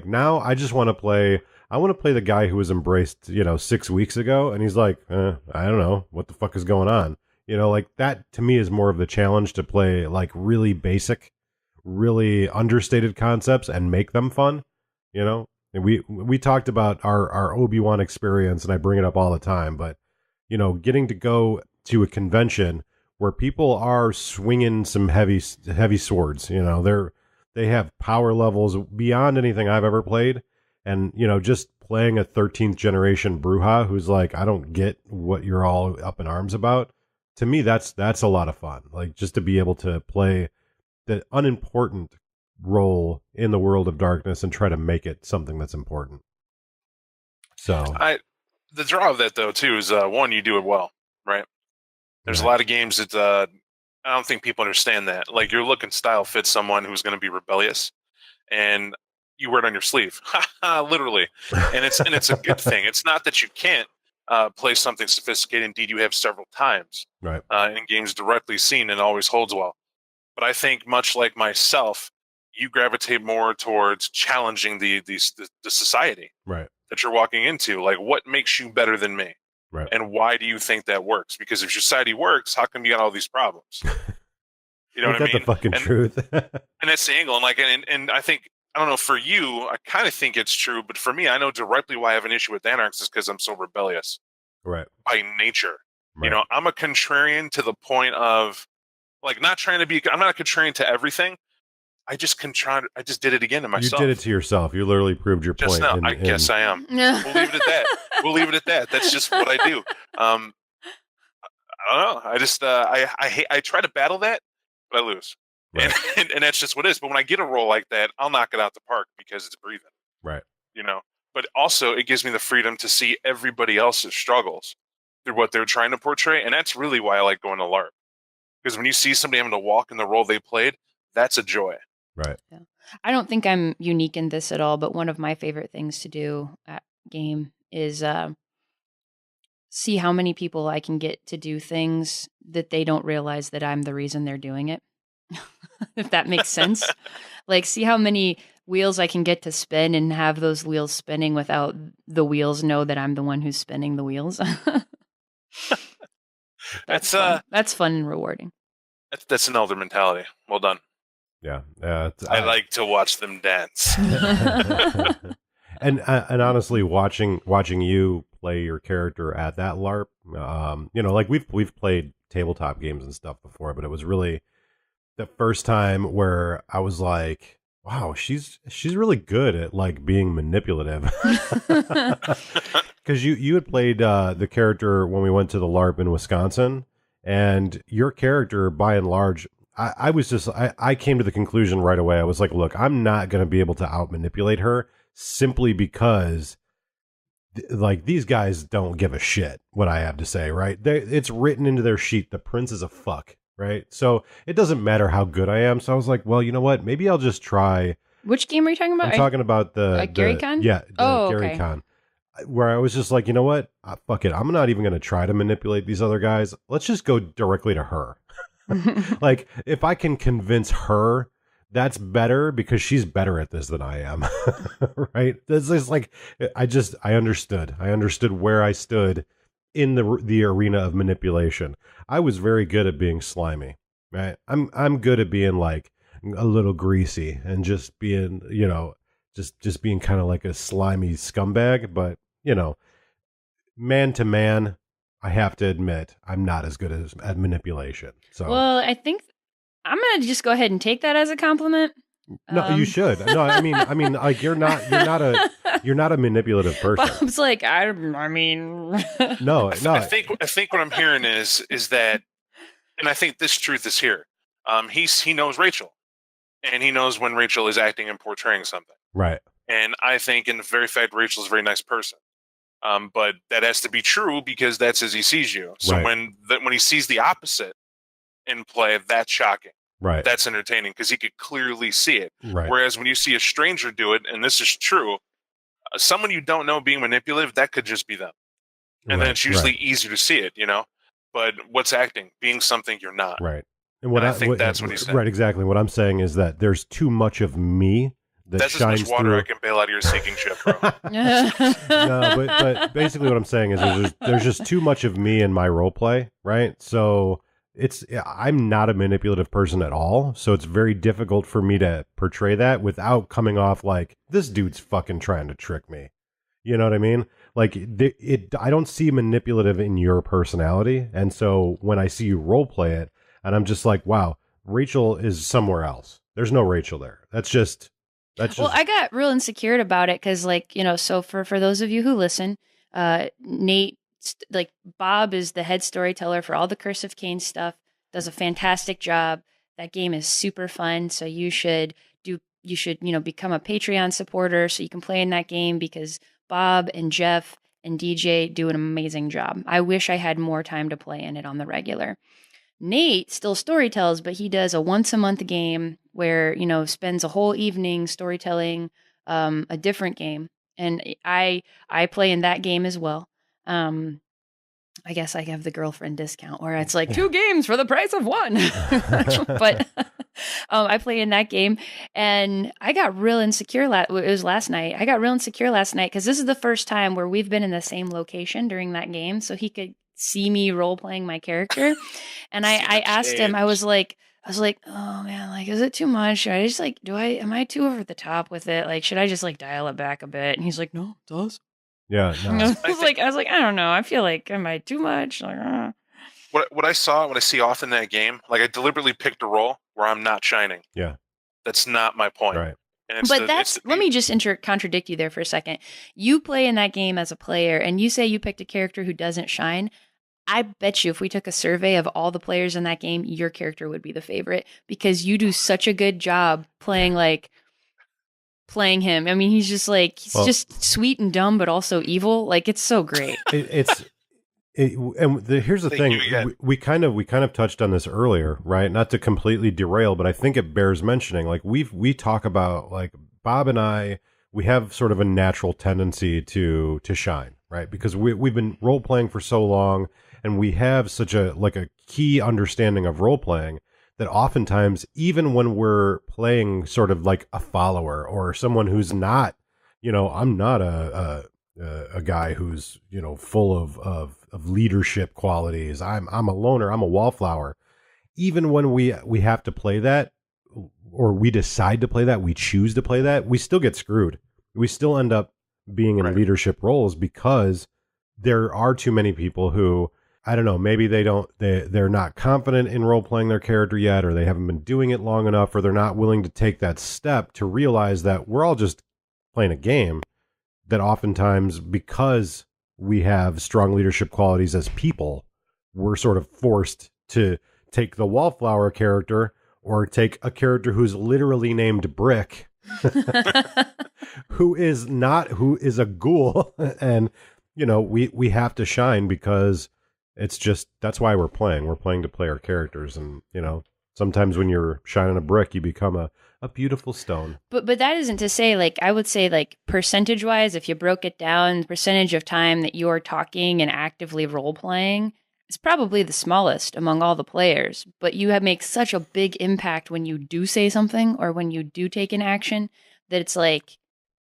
now I just want to play, the guy who was embraced, 6 weeks ago. And he's like, I don't know what the fuck is going on. Like that to me is more of the challenge, to play like really basic, really understated concepts and make them fun, And we talked about our Obi-Wan experience, and I bring it up all the time, but, getting to go to a convention where people are swinging some heavy swords, they have power levels beyond anything I've ever played. And, just playing a 13th generation Bruja who's like, I don't get what you're all up in arms about. To me, that's a lot of fun. Like, just to be able to play the unimportant role in the world of darkness and try to make it something that's important. So the draw of that, though, too, is one, you do it well, right? There's a lot of games that I don't think people understand that. Like, your look and style fits someone who's going to be rebellious, and you wear it on your sleeve, literally. And it's a good thing. It's not that you can't play something sophisticated. Indeed, you have several times, right? In games directly seen, and always holds well. But I think, much like myself, you gravitate more towards challenging the society, right, that you're walking into. Like, what makes you better than me? Right. And why do you think that works? Because if society works, how come you got all these problems? You know what I mean? That's the fucking truth. And that's the angle. And I think, I don't know, for you, I kind of think it's true, but for me, I know directly why I have an issue with anarchs is because I'm so rebellious. Right. By nature. Right. I'm a contrarian to the point of, like, I'm not a contrarian to everything. I just did it again to myself. You did it to yourself. You literally proved your point. Now, I guess I am. We'll leave it at that. That's just what I do. I don't know. I just I try to battle that, but I lose. Right. And that's just what it is. But when I get a role like that, I'll knock it out the park because it's breathing. Right. But also it gives me the freedom to see everybody else's struggles through what they're trying to portray. And that's really why I like going to LARP. Because when you see somebody having to walk in the role they played, that's a joy. Right. Yeah. I don't think I'm unique in this at all, but one of my favorite things to do at game is see how many people I can get to do things that they don't realize that I'm the reason they're doing it. If that makes sense. Like, see how many wheels I can get to spin and have those wheels spinning without the wheels know that I'm the one who's spinning the wheels. That's fun and rewarding. That's an elder mentality. Well done. Yeah. I like to watch them dance. And honestly, watching you play your character at that LARP, like we've played tabletop games and stuff before, but it was really the first time where I was like, wow, she's really good at like being manipulative. Because you had played the character when we went to the LARP in Wisconsin, and your character, by and large, I came to the conclusion right away. I was like, look, I'm not going to be able to out manipulate her simply because like these guys don't give a shit what I have to say, right? It's written into their sheet. The prince is a fuck, right? So it doesn't matter how good I am. So I was like, well, you know what? Maybe I'll just try. Which game are you talking about? I'm talking about the Gary Con? Yeah. Gary okay. Con. Where I was just like, you know what? Fuck it. I'm not even going to try to manipulate these other guys. Let's just go directly to her. Like, if I can convince her that's better because she's better at this than I am. Right? It's just like I understood where I stood in the arena of manipulation. I was very good at being slimy, right? I'm good at being like a little greasy and just being, just being kind of like a slimy scumbag, but man to man, I have to admit I'm not as good at manipulation. So Well, I think I'm going to just go ahead and take that as a compliment. no, you should. No, I mean, like you're not a manipulative person. Bob's like, I mean, No. I think what I'm hearing is that, and I think this truth is here. He knows Rachel, and he knows when Rachel is acting and portraying something. Right. And I think, in the very fact, Rachel's a very nice person. But that has to be true because that's as he sees you. So Right. when he sees the opposite in play, that's shocking. Right. That's entertaining because he could clearly see it. Right. Whereas when you see a stranger do it, and this is true, someone you don't know being manipulative, that could just be them. And then it's usually easier to see it, But what's acting? Being something you're not. Right. And I think that's what he's saying. Right, exactly. What I'm saying is that there's too much of me that That's as shines much water through. I can bail out of your sinking ship, bro. No, but basically what I'm saying is there's just too much of me in my role play, right? So I'm not a manipulative person at all, so it's very difficult for me to portray that without coming off like this dude's fucking trying to trick me. You know what I mean? Like I don't see manipulative in your personality, and so when I see you role play it, and I'm just like, wow, Rachel is somewhere else. There's no Rachel there. That's just. Well, I got real insecure about it because, so for those of you who listen, Nate, Bob is the head storyteller for all the Curse of Cain stuff, does a fantastic job. That game is super fun. So you should, become a Patreon supporter so you can play in that game because Bob and Jeff and DJ do an amazing job. I wish I had more time to play in it on the regular. Nate still storytells, but he does a once a month game where, spends a whole evening storytelling a different game. And I play in that game as well. I guess I have the girlfriend discount where it's like 2 games for the price of 1. But I play in that game and I got real insecure. It was last night. I got real insecure last night because this is the first time where we've been in the same location during that game. So he could see me role playing my character. And I asked him, I was like, oh man, like, is it too much? Should I just am I too over the top with it? Like, should I just dial it back a bit? And he's like, no, it does. Yeah. No. I was like, I don't know. I feel like, am I too much? What I see often in that game, I deliberately picked a role where I'm not shining. Yeah. That's not my point. Right. Let me just contradict you there for a second. You play in that game as a player and you say you picked a character who doesn't shine. I bet you if we took a survey of all the players in that game, your character would be the favorite because you do such a good job playing him. I mean, he's just just sweet and dumb, but also evil. It's so great. Here's the thing. We kind of touched on this earlier, right? Not to completely derail, but I think it bears mentioning. We talk about Bob and I, we have sort of a natural tendency to shine, right? Because we've been role playing for so long. And we have such a key understanding of role playing that oftentimes, even when we're playing sort of like a follower or someone who's not, I'm not a guy who's full of leadership qualities. I'm a loner. I'm a wallflower. Even when we have to play that, or we decide to play that, we choose to play that, we still get screwed. We still end up being in leadership roles because there are too many people who, I don't know, maybe they're not confident in role playing their character yet, or they haven't been doing it long enough, or they're not willing to take that step to realize that we're all just playing a game, that oftentimes because we have strong leadership qualities as people, we're sort of forced to take the wallflower character or take a character who's literally named Brick, who is a ghoul. And, we have to shine because it's just, that's why we're playing. We're playing to play our characters. And, sometimes when you're shining a brick, you become a beautiful stone. But that isn't to say, I would say, percentage wise, if you broke it down, the percentage of time that you're talking and actively role playing, it's probably the smallest among all the players, but you make such a big impact when you do say something or when you do take an action that it's like,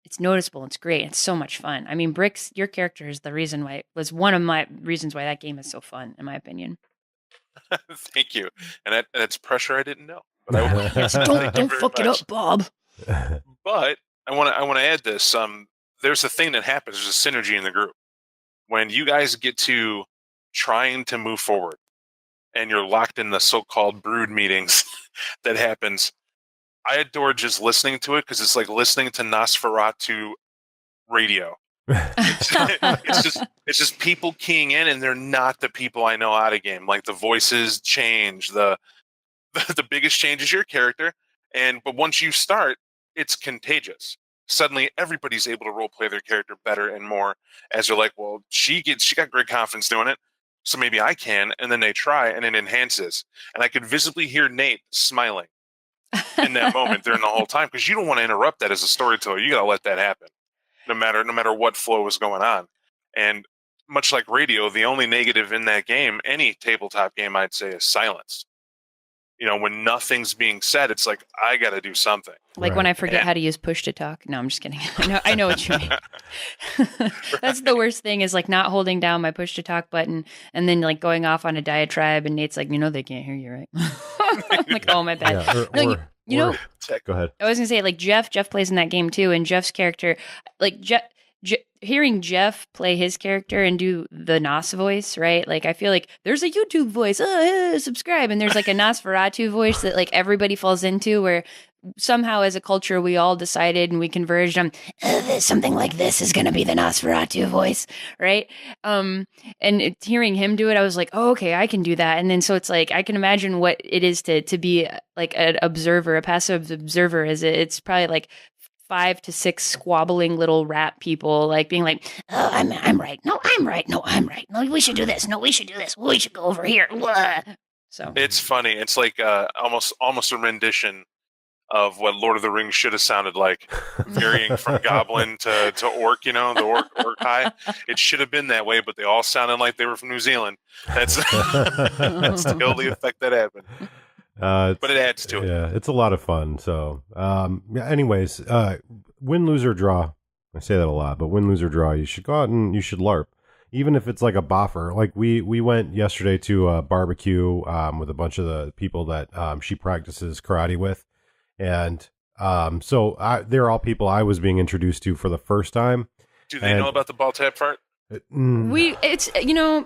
it's noticeable. It's great. It's so much fun. I mean, Bricks, your character is the reason why, was one of my reasons why that game is so fun, in my opinion. Thank you. And that's pressure I didn't know. But I will, Yes, don't fuck it up, Bob. But I want to add this. There's a thing that happens. There's a synergy in the group when you guys get to trying to move forward, and you're locked in the so-called brood meetings that happens. I adore just listening to it because it's like listening to Nosferatu radio. It's just people keying in, and they're not the people I know out of game. Like the voices change. The biggest change is your character, but once you start, it's contagious. Suddenly, everybody's able to role play their character better and more. As they're like, well, she got great confidence doing it, so maybe I can. And then they try, and it enhances. And I could visibly hear Nate smiling in that moment during the whole time, because you don't want to interrupt that as a storyteller. You got to let that happen, no matter what flow is going on. And much like radio, the only negative in that game, any tabletop game, I'd say, is silence. When nothing's being said, it's like, I got to do something. Like when I forget how to use push to talk. No, I'm just kidding. I know what you mean. That's the worst thing, is like not holding down my push to talk button and then like going off on a diatribe, and Nate's like, they can't hear you, right? I'm like, oh, my bad. Yeah, go ahead. I was going to say, like, Jeff plays in that game too, and Jeff's character, like hearing Jeff play his character and do the Nos voice, right? Like, I feel like there's a YouTube voice, subscribe, and there's like a Nosferatu voice that like everybody falls into, where somehow as a culture we all decided and we converged on something like this is going to be the Nosferatu voice, right? And hearing him do it, I was like, oh, okay, I can do that. And then so it's like I can imagine what it is to be like an observer, a passive observer. It's probably like 5 to 6 squabbling little rat people, like being like, oh, I'm right. No, I'm right. No, I'm right. No, we should do this. No, we should do this. We should go over here. Blah. So it's funny. It's like almost a rendition of what Lord of the Rings should have sounded like, varying from goblin to orc, the orc high. It should have been that way, but they all sounded like they were from New Zealand. That's the only effect that happened. But it adds to it. Yeah, it's a lot of fun. So, anyways, win, lose, or draw. I say that a lot, but win, lose, or draw, you should go out and you should LARP. Even if it's like a boffer. Like we went yesterday to a barbecue with a bunch of the people that she practices karate with. And so they're all people I was being introduced to for the first time. Do they know about the ball tap fart?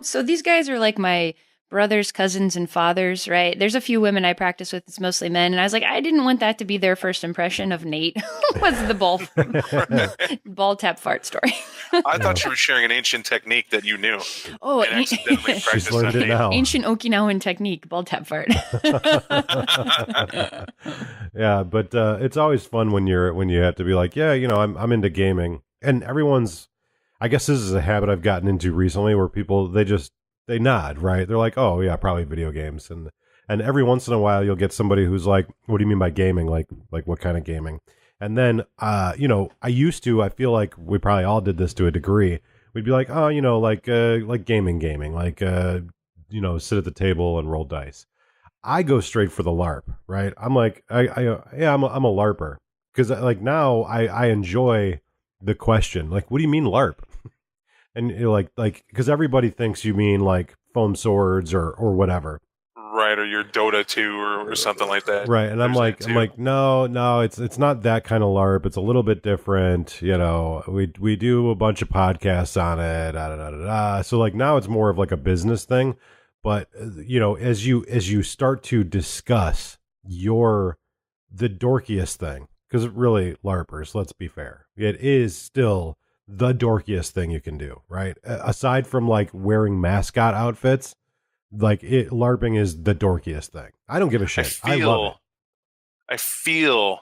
So these guys are like my brothers, cousins, and fathers, right? There's a few women I practice with. It's mostly men. And I was like, I didn't want that to be their first impression of Nate. Was the ball tap fart story. I thought you were sharing an ancient technique that you knew. Oh, she's learned it now. Ancient Okinawan technique, ball tap fart. Yeah, but it's always fun when you have to be like, yeah, I'm into gaming. And I guess this is a habit I've gotten into recently, where people, they nod, right? They're like, oh yeah, probably video games. And every once in a while you'll get somebody who's like, what do you mean by gaming? Like what kind of gaming? And then, I feel like we probably all did this to a degree. We'd be like, oh, like gaming, like, sit at the table and roll dice. I go straight for the LARP, right? I'm like, I'm a LARPer. Cause like now I enjoy the question, like, what do you mean LARP? And you're like, because everybody thinks you mean like foam swords or whatever, right? Or your Dota 2 or something like that, right? And I'm like, no, it's not that kind of LARP. It's a little bit different, We do a bunch of podcasts on it, So like now it's more of like a business thing, but as you start to discuss the dorkiest thing, because really LARPers, let's be fair, it is still the dorkiest thing you can do, right? Aside from like wearing mascot outfits, like LARPing is the dorkiest thing. I don't give a shit. I love it. I feel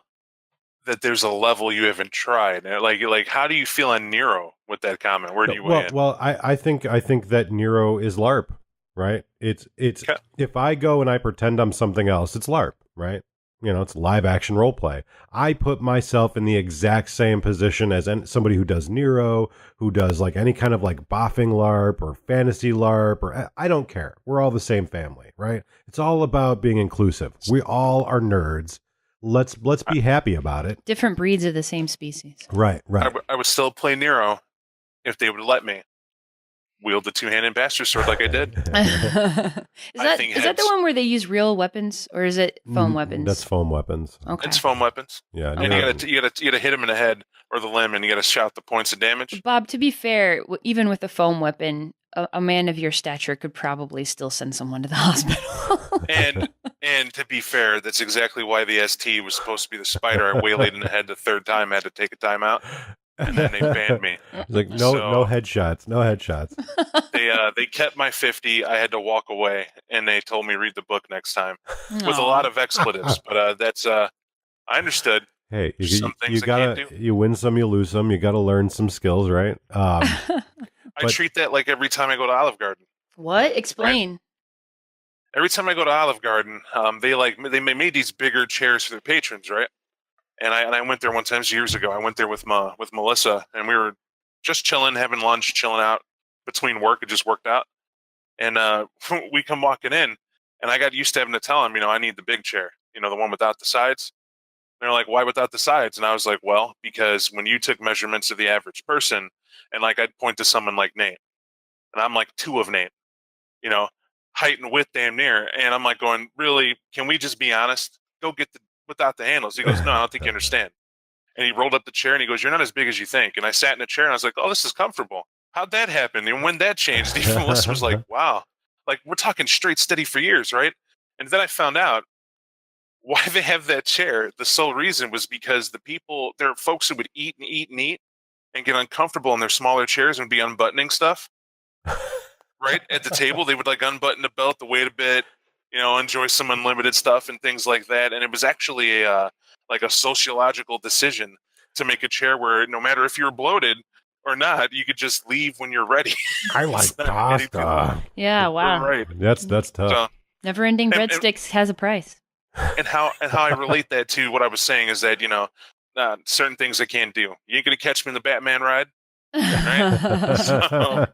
that there's a level you haven't tried. Like how do you feel on Nero with that comment? Where do you weigh in? Well, I think that Nero is LARP, right? It's okay. If I go and I pretend I'm something else, it's LARP, right? it's live action role play. I put myself in the exact same position as somebody who does Nero, who does like any kind of like boffing LARP or fantasy LARP, or I don't care. We're all the same family, right? It's all about being inclusive. We all are nerds. Let's be happy about it. Different breeds of the same species. Right. I would still play Nero if they would let me wield the two-handed bastard sword like I did. Is that the one where they use real weapons, or is it foam weapons? That's foam weapons. Okay. It's foam weapons. Yeah, and you gotta hit him in the head or the limb, and you gotta shout the points of damage. Bob, to be fair, even with a foam weapon, a man of your stature could probably still send someone to the hospital. and to be fair, that's exactly why the ST was supposed to be the spider. I waylaid in the head the third time. I had to take a time out. And then they banned me. Like no headshots. They kept my 50. I had to walk away, and they told me read the book next time with a lot of expletives. But that's I understood. Hey, you win some, you lose some. You got to learn some skills, right? I treat that like every time I go to Olive Garden. What? Explain. Right? Every time I go to Olive Garden, they made these bigger chairs for their patrons, right? And I went there one time years ago. I went there with Melissa, and we were just chilling, having lunch, chilling out between work. It just worked out. And we come walking in, and I got used to having to tell them, I need the big chair, the one without the sides. And they're like, why without the sides? And I was like, well, because when you took measurements of the average person, and like I'd point to someone like Nate, and I'm like 2 of Nate, height and width damn near. And I'm like going, really, can we just be honest? Go get without the handles. He goes, no, I don't think you understand. And he rolled up the chair and he goes, you're not as big as you think. And I sat in a chair and I was like, oh, this is comfortable. How'd that happen? And when that changed, even Melissa was like, wow, like we're talking straight steady for years, right? And then I found out why they have that chair. The sole reason was because there are folks who would eat and eat and eat and get uncomfortable in their smaller chairs and be unbuttoning stuff. Right at the table, they would like unbutton the belt to wait a bit, enjoy some unlimited stuff and things like that. And it was actually a sociological decision to make a chair where no matter if you're bloated or not, you could just leave when you're ready. I like pasta. Yeah, wow. Right. That's tough. So, never-ending breadsticks has a price. And how I relate that to what I was saying is that, certain things I can't do. You ain't going to catch me in the Batman ride. Right? So,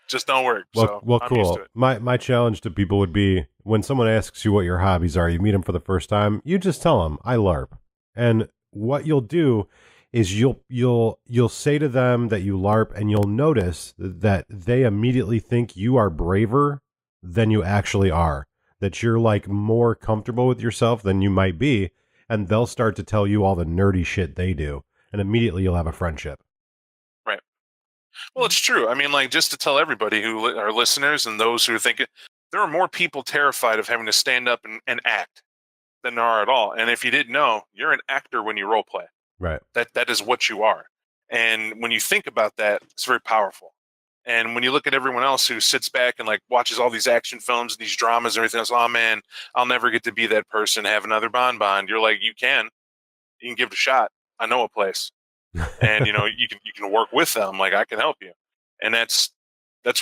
just don't work. Well, I'm cool. used to it. My challenge to people would be when someone asks you what your hobbies are, you meet them for the first time, you just tell them I LARP. And what you'll do is you'll say to them that you LARP, and you'll notice that they immediately think you are braver than you actually are, that you're like more comfortable with yourself than you might be, and they'll start to tell you all the nerdy shit they do, and immediately you'll have a friendship. Right. Well, it's true. I mean, like, just to tell everybody who are listeners and those who are thinking, there are more people terrified of having to stand up and act than there are at all. And if you didn't know, you're an actor when you role play. Right. That is what you are. And when you think about that, it's very powerful. And when you look at everyone else who sits back and like watches all these action films, these dramas and everything else, oh man, I'll never get to be that person, have another bonbon. You're like, you can give it a shot. I know a place. And you can work with them. Like, I can help you. And that's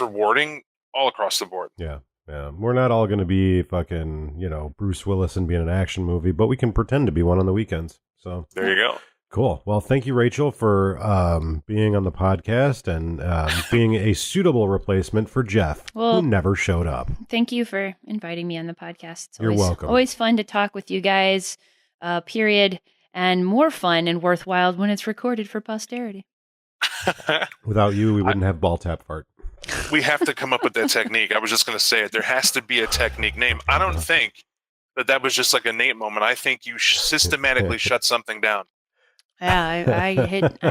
rewarding all across the board. Yeah. Yeah. We're not all going to be fucking, Bruce Willis and be in an action movie, but we can pretend to be one on the weekends. So there you go. Cool. Well, thank you, Rachel, for being on the podcast and being a suitable replacement for Jeff, who never showed up. Thank you for inviting me on the podcast. You're welcome. Always fun to talk with you guys, period, and more fun and worthwhile when it's recorded for posterity. Without you, we wouldn't have ball tap fart. We have to come up with that technique. I was just going to say it. There has to be a technique name. I don't think that was just like a Nate moment. I think you systematically shut something down. Yeah, I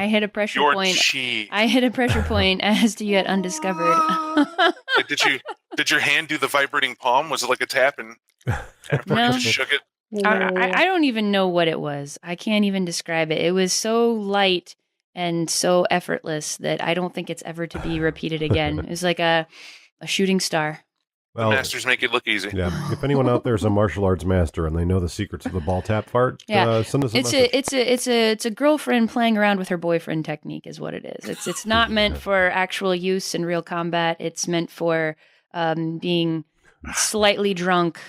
hit a pressure point. I hit a pressure point as to yet undiscovered. Like, did your hand do the vibrating palm? Was it like a tap and no. You shook it? I don't even know what it was. I can't even describe it. It was so light and so effortless that I don't think it's ever to be repeated again. It was like a shooting star. Well, the masters make it look easy. Yeah. If anyone out there is a martial arts master and they know the secrets of the ball tap fart, send us a message. It's a girlfriend playing around with her boyfriend technique is what it is. It's not meant for actual use in real combat. It's meant for being slightly drunk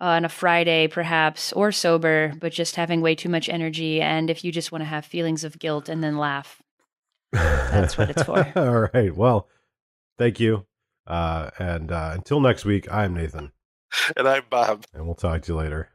on a Friday, perhaps, or sober, but just having way too much energy. And if you just want to have feelings of guilt and then laugh, that's what it's for. All right. Well, thank you. And until next week, I'm Nathan. And I'm Bob. And we'll talk to you later.